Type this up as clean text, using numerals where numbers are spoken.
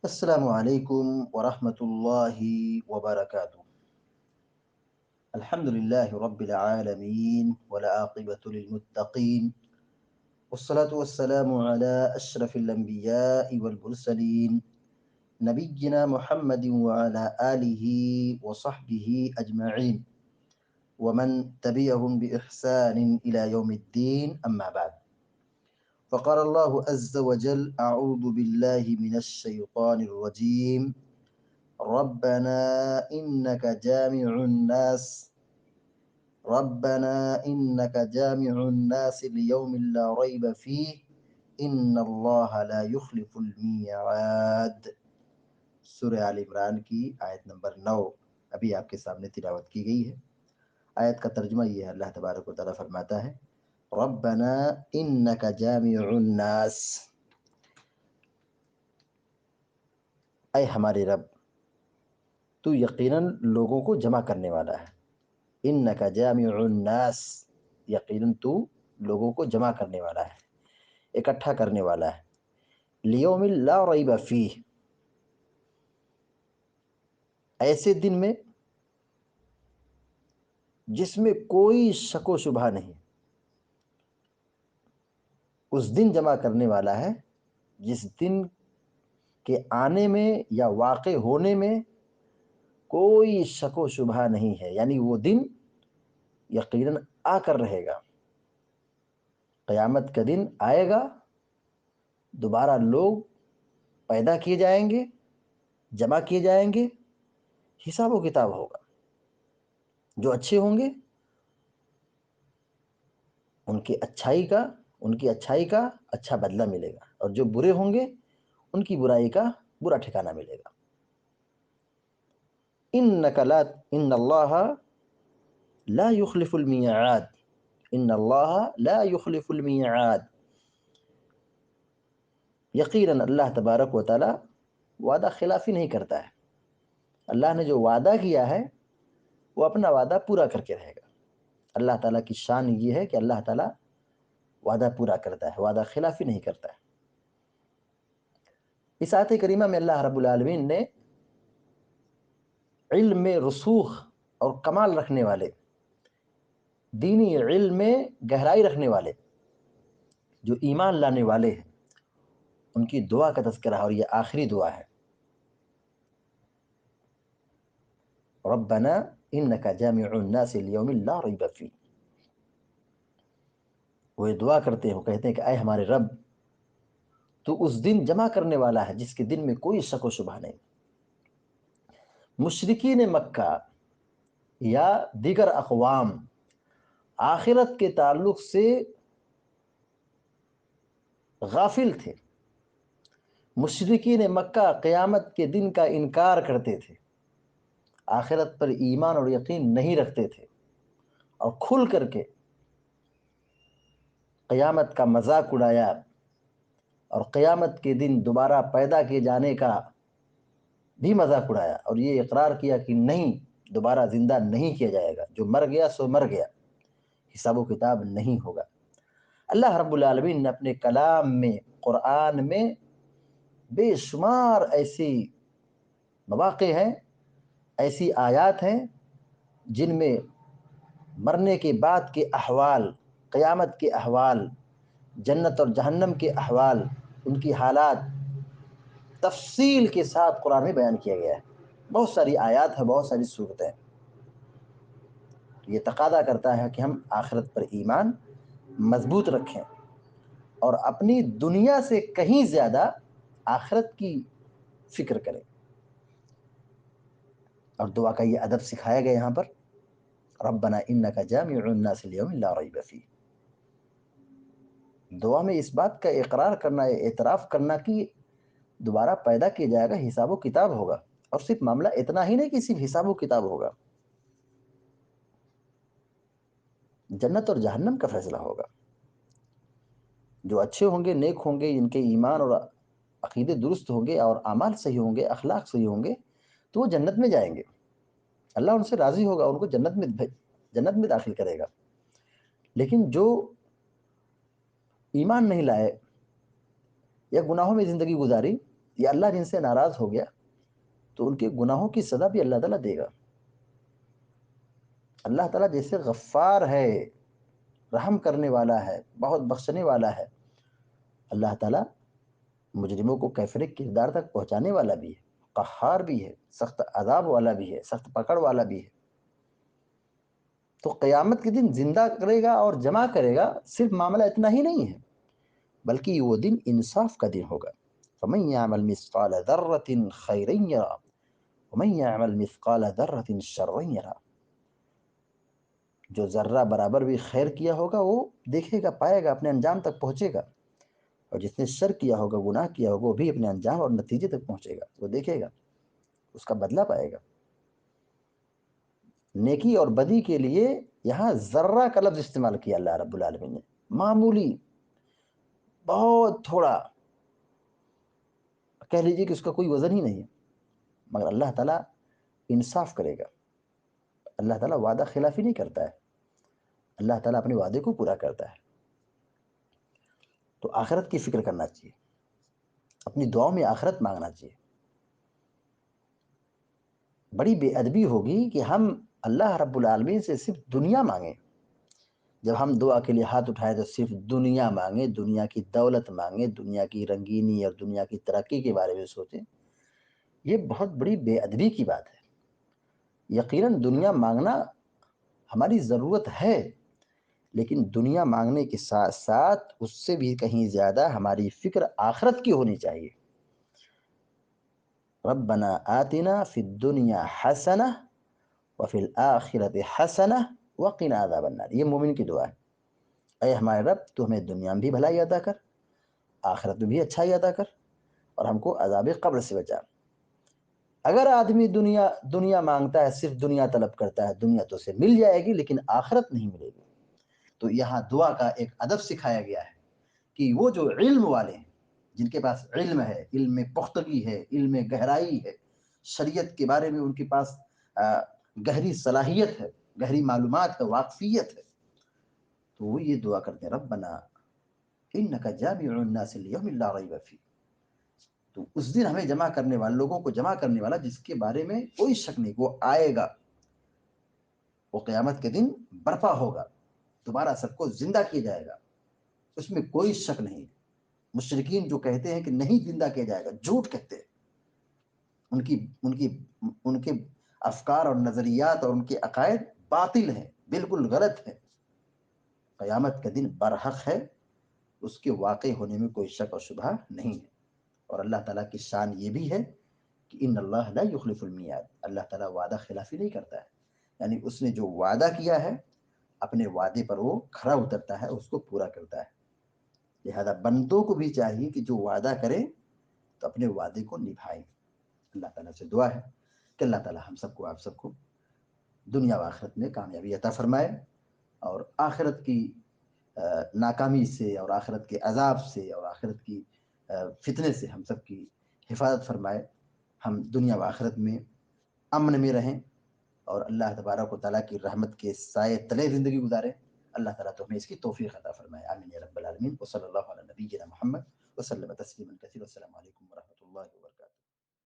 السلام عليكم ورحمة الله وبركاته. الحمد لله رب العالمين والعاقبة للمتقين، والصلاة والسلام على أشرف الأنبياء والمرسلين، نبينا محمد وعلى آله وصحبه أجمعين، ومن تبعهم بإحسان إلى يوم الدين. أما بعد، فقال الله عز وجل: أعوذ بالله من الشيطان الرجيم، ربنا إنك جامع الناس ربنا إنك جامع الناس ليوم لا ريب فيه إن الله لا يخلف الميعاد۔ سورہ آل عمران کی آیت نمبر 9 ابھی آپ کے سامنے تلاوت کی گئی ہے۔ آیت کا ترجمہ یہ ہے، اللہ تبارک و تعالیٰ فرماتا ہے: ربنا انک جامع الناس، اے ہمارے رب، تو یقیناً لوگوں کو جمع کرنے والا ہے۔ انک جامع الناس، یقیناً تو لوگوں کو جمع کرنے والا ہے، اکٹھا کرنے والا ہے۔ لیوم لا ریب فیہ، ایسے دن میں جس میں کوئی شک و شبہ نہیں۔ اس دن جمع کرنے والا ہے جس دن کے آنے میں یا واقع ہونے میں کوئی شک و شبہ نہیں ہے، یعنی وہ دن یقیناً آ کر رہے گا۔ قیامت کا دن آئے گا، دوبارہ لوگ پیدا کیے جائیں گے، جمع کیے جائیں گے، حساب و کتاب ہوگا۔ جو اچھے ہوں گے ان کی اچھائی کا اچھا بدلہ ملے گا، اور جو برے ہوں گے ان کی برائی کا برا ٹھکانہ ملے گا۔ ان اللہ لا یخلف المیعاد، ان اللہ لا یخلف المیعاد، یقیناً اللہ تبارک و تعالی وعدہ خلافی نہیں کرتا ہے۔ اللہ نے جو وعدہ کیا ہے وہ اپنا وعدہ پورا کر کے رہے گا۔ اللہ تعالیٰ کی شان یہ ہے کہ اللہ تعالیٰ وعدہ پورا کرتا ہے، وعدہ خلافی نہیں کرتا ہے۔ اس آیت کریمہ میں اللہ رب العالمین نے علم میں رسوخ اور کمال رکھنے والے، دینی علم میں گہرائی رکھنے والے، جو ایمان لانے والے ہیں، ان کی دعا کا تذکرہ ہے، اور یہ آخری دعا ہے۔ ربنا انک جامع الناس لیوم لا ریب فیہ، وہ یہ دعا کرتے ہیں، وہ کہتے ہیں کہ اے ہمارے رب، تو اس دن جمع کرنے والا ہے جس کے دن میں کوئی شک و شبہ نہیں۔ مشرکین مکہ یا دیگر اقوام آخرت کے تعلق سے غافل تھے۔ مشرکین مکہ قیامت کے دن کا انکار کرتے تھے، آخرت پر ایمان اور یقین نہیں رکھتے تھے، اور کھل کر کے قیامت کا مذاق اڑایا، اور قیامت کے دن دوبارہ پیدا کیے جانے کا بھی مذاق اڑایا، اور یہ اقرار کیا کہ نہیں، دوبارہ زندہ نہیں کیا جائے گا، جو مر گیا سو مر گیا، حساب و کتاب نہیں ہوگا۔ اللہ رب العالمین نے اپنے کلام میں، قرآن میں بے شمار ایسی مواقع ہیں، ایسی آیات ہیں جن میں مرنے کے بعد کے احوال، قیامت کے احوال، جنت اور جہنم کے احوال، ان کی حالات تفصیل کے ساتھ قرآن میں بیان کیا گیا ہے۔ بہت ساری آیات ہیں، بہت ساری صورتیں۔ یہ تقاضا کرتا ہے کہ ہم آخرت پر ایمان مضبوط رکھیں، اور اپنی دنیا سے کہیں زیادہ آخرت کی فکر کریں۔ اور دعا کا یہ ادب سکھایا گیا یہاں پر، ربنا انک جامع الناس لیوم لا ریب فیہ۔ دعا میں اس بات کا اقرار کرنا، اعتراف کرنا کہ دوبارہ پیدا کیا جائے گا، حساب و کتاب ہوگا، اور صرف معاملہ اتنا ہی نہیں کہ صرف حساب و کتاب ہوگا، جنت اور جہنم کا فیصلہ ہوگا۔ جو اچھے ہوں گے، نیک ہوں گے، جن کے ایمان اور عقیدے درست ہوں گے، اور اعمال صحیح ہوں گے، اخلاق صحیح ہوں گے، تو وہ جنت میں جائیں گے، اللہ ان سے راضی ہوگا، ان کو جنت میں داخل کرے گا۔ لیکن جو ایمان نہیں لائے یا گناہوں میں زندگی گزاری، یا اللہ جن سے ناراض ہو گیا تو ان کے گناہوں کی سزا بھی اللہ تعالیٰ دے گا. اللہ تعالیٰ جیسے غفار ہے، رحم کرنے والا ہے، بہت بخشنے والا ہے، اللہ تعالیٰ مجرموں کو کیفر کردار تک پہنچانے والا بھی ہے، قہار بھی ہے، سخت عذاب والا بھی ہے، سخت پکڑ والا بھی ہے. تو قیامت کے دن زندہ کرے گا اور جمع کرے گا. صرف معاملہ اتنا ہی نہیں ہے بلکہ وہ دن انصاف کا دن ہوگا. فَمَن يَعْمَلْ مِثْقَالَ ذَرَّةٍ خَيْرًا يَرَهُ وَمَن يَعْمَلْ مِثْقَالَ ذَرَّةٍ شَرًّا يَرَهُ. جو ذرہ برابر بھی خیر کیا ہوگا وہ دیکھے گا، پائے گا، اپنے انجام تک پہنچے گا. اور جس نے شر کیا ہوگا، گناہ کیا ہوگا، وہ بھی اپنے انجام اور نتیجے تک پہنچے گا، وہ دیکھے گا، اس کا بدلہ پائے گا. نیکی اور بدی کے لیے یہاں ذرہ کا لفظ استعمال کیا اللہ رب العالمین نے. معمولی، بہت تھوڑا، کہہ لیجیے کہ اس کا کوئی وزن ہی نہیں ہے، مگر اللہ تعالیٰ انصاف کرے گا. اللہ تعالیٰ وعدہ خلافی نہیں کرتا ہے، اللہ تعالیٰ اپنے وعدے کو پورا کرتا ہے. تو آخرت کی فکر کرنا چاہیے، اپنی دعاؤں میں آخرت مانگنا چاہیے. بڑی بے ادبی ہوگی کہ ہم اللہ رب العالمین سے صرف دنیا مانگیں. جب ہم دعا کے لیے ہاتھ اٹھائے تو صرف دنیا مانگیں، دنیا کی دولت مانگیں، دنیا کی رنگینی اور دنیا کی ترقی کے بارے میں سوچیں. یہ بہت بڑی بے ادبی کی بات ہے. یقیناً دنیا مانگنا ہماری ضرورت ہے، لیکن دنیا مانگنے کے ساتھ ساتھ اس سے بھی کہیں زیادہ ہماری فکر آخرت کی ہونی چاہیے. ربنا آتنا فی الدنیا حسنہ وفی الآخرۃ حسنہ وقنا عذاب النار. یہ مومن کی دعا ہے. اے ہمارے رب تو ہمیں دنیا میں بھی بھلائی عطا کر، آخرت میں بھی اچھائی عطا کر، اور ہم کو عذاب قبر سے بچا. اگر آدمی دنیا مانگتا ہے، صرف دنیا طلب کرتا ہے، دنیا تو اسے مل جائے گی لیکن آخرت نہیں ملے گی. تو یہاں دعا کا ایک ادب سکھایا گیا ہے کہ وہ جو علم والے ہیں، جن کے پاس علم ہے، علم میں پختگی ہے، علم میں گہرائی ہے، شریعت کے بارے میں ان کے پاس گہری صلاحیت ہے، گہری معلومات ہے، واقفیت ہے، تو وہ یہ دعا کرتے ہیں ربنا انک جامع الناس لیوم لا ریب فیہ. تو اس دن ہمیں جمع کرنے والے، لوگوں کو جمع کرنے والا جس کے بارے میں کوئی شک نہیں، وہ آئے گا، وہ قیامت کے دن برپا ہوگا، دوبارہ سب کو زندہ کیا جائے گا، اس میں کوئی شک نہیں. مشرکین جو کہتے ہیں کہ نہیں زندہ کیا جائے گا، جھوٹ کہتے ہیں. ان کے افکار اور نظریات اور ان کے عقائد باطل ہیں، بالکل غلط ہیں. قیامت کا دن برحق ہے، اس کے واقع ہونے میں کوئی شک اور شبہ نہیں ہے. اور اللہ تعالیٰ کی شان یہ بھی ہے کہ ان اللہ لا یخلف المیعاد. اللہ تعالیٰ وعدہ خلافی نہیں کرتا ہے، یعنی اس نے جو وعدہ کیا ہے اپنے وعدے پر وہ کھرا اترتا ہے، اس کو پورا کرتا ہے. لہذا بندوں کو بھی چاہیے کہ جو وعدہ کریں تو اپنے وعدے کو نبھائیں. اللہ تعالیٰ سے دعا ہے کہ اللہ تعالیٰ ہم سب کو، آپ سب کو دنیا و آخرت میں کامیابی عطا فرمائے، اور آخرت کی ناکامی سے اور آخرت کے عذاب سے اور آخرت کی فتنے سے ہم سب کی حفاظت فرمائے. ہم دنیا و آخرت میں امن میں رہیں اور اللہ تبارک و تعالیٰ کی رحمت کے سائے تلے زندگی گزاریں. اللہ تعالیٰ تو ہمیں اس کی توفیق عطا فرمائے. آمین یا رب العالمین. وصلی اللہ علی نبینا محمد وسلم تسلیما کثیرا. السلام علیکم ورحمۃ اللہ وبرکاتہ.